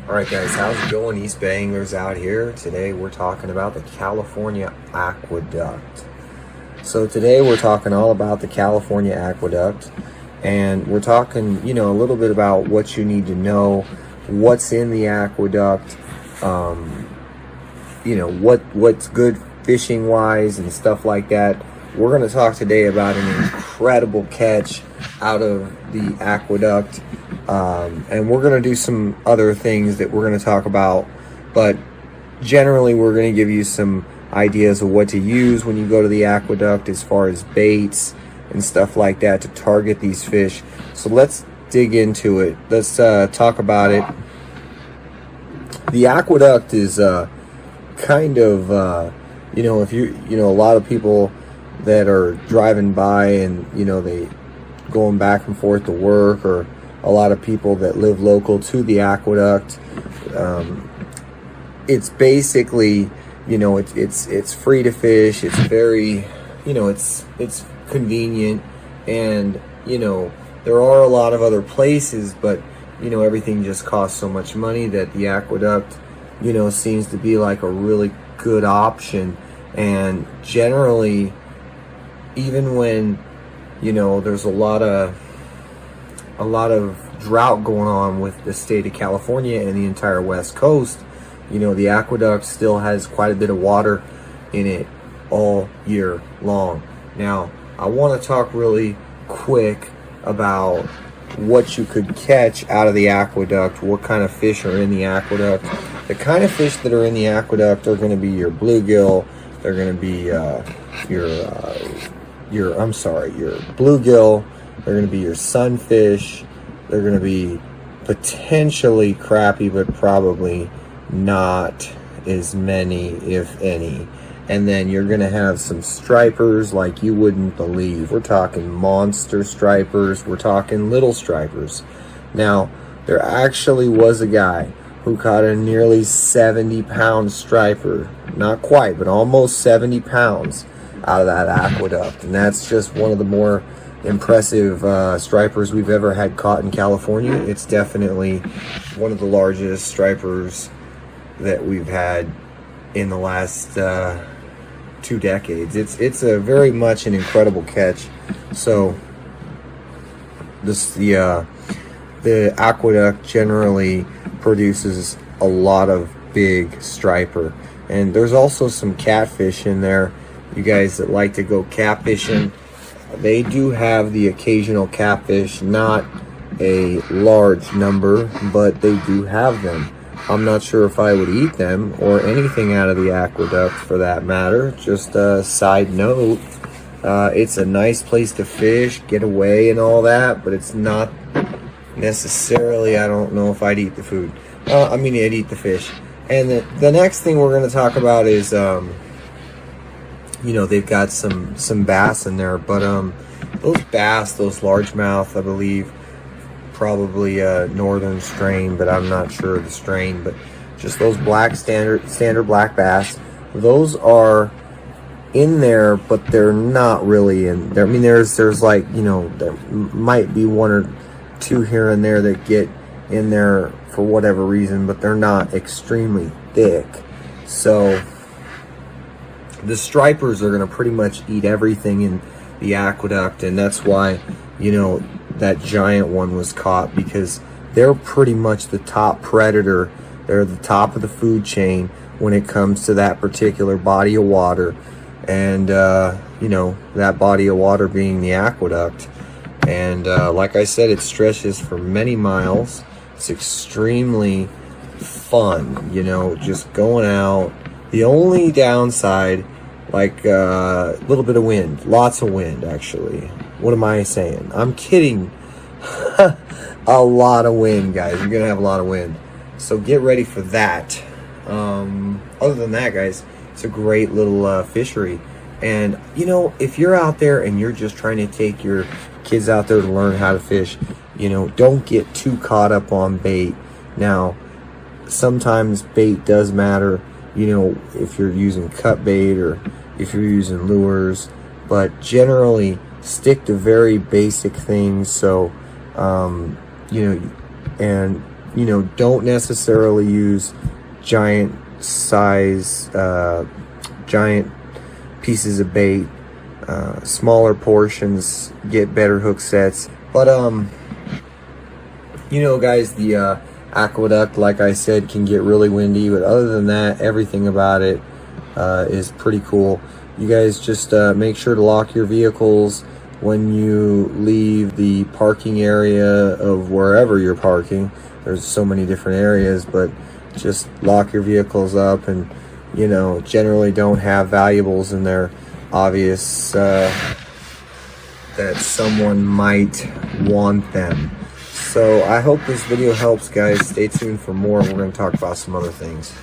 Alright guys, how's it going? Eastbayanglers out here. Today we're talking about the California Aqueduct. So today we're talking all about the California Aqueduct, and we're talking, a little bit about what you need to know, what's in the aqueduct, what's good fishing wise and stuff like that. We're going to talk today about an incredible catch out of the aqueduct. And we're going to do some other things that we're going to talk about, but generally we're going to give you some ideas of what to use when you go to the aqueduct as far as baits and stuff like that to target these fish. So let's dig into it. Let's talk about it. The aqueduct is kind of, if a lot of people that are driving by and, they going back and forth to work, or a lot of people that live local to the aqueduct. It's basically, it's free to fish. It's very, it's convenient, and there are a lot of other places, but everything just costs so much money that the aqueduct, seems to be like a really good option. And generally, even when there's a lot of drought going on with the state of California and the entire West Coast, the aqueduct still has quite a bit of water in it all year long. Now, I want to talk really quick about what you could catch out of the aqueduct, what kind of fish are in the aqueduct. The kind of fish that are in the aqueduct are going to be your bluegill. They're going to be your bluegill. They're going to be your sunfish. They're going to be potentially crappie, but probably not as many, if any. And then you're going to have some stripers like you wouldn't believe. We're talking monster stripers. We're talking little stripers. Now, there actually was a guy who caught a nearly 70-pound striper. Not quite, but almost 70 pounds out of that aqueduct. And that's just one of the more impressive stripers we've ever had caught in California. It's definitely one of the largest stripers that we've had in the last 2 decades. It's a very much an incredible catch. So the aqueduct generally produces a lot of big striper, and there's also some catfish in there. You guys that like to go catfishing, they do have the occasional catfish, not a large number, but they do have them. I'm not sure if I would eat them or anything out of the aqueduct for that matter. Just a side note, it's a nice place to fish, get away and all that, but it's not necessarily, I don't know if I'd eat the food. I'd eat the fish. And the next thing we're going to talk about is, they've got some bass in there, but those bass, those largemouth, I believe, probably a northern strain, but I'm not sure of the strain, but just those standard black bass, those are in there, but they're not really in there. There's like, there might be 1 or 2 here and there that get in there for whatever reason, but they're not extremely thick. So the stripers are going to pretty much eat everything in the aqueduct, and that's why, that giant one was caught, because they're pretty much the top predator. They're the top of the food chain when it comes to that particular body of water, and, that body of water being the aqueduct. And like I said, it stretches for many miles. It's extremely fun, just going out. The only downside, like a little bit of wind, lots of wind actually. What am I saying? I'm kidding. A lot of wind, guys. You're gonna have a lot of wind, so get ready for that. Other than that, guys, it's a great little fishery. And if you're out there and you're just trying to take your kids out there to learn how to fish, don't get too caught up on bait. Now, sometimes bait does matter, if you're using cut bait or if you're using lures, but generally stick to very basic things. So, and you know, don't necessarily use giant size, giant pieces of bait. Smaller portions get better hook sets. But you know, guys, the Aqueduct, like I said, can get really windy, but other than that, everything about it is pretty cool. You guys just make sure to lock your vehicles when you leave the parking area of wherever you're parking. There's so many different areas, but just lock your vehicles up, and you know, generally don't have valuables in there obvious that someone might want them. So I hope this video helps, guys. Stay tuned for more. We're going to talk about some other things.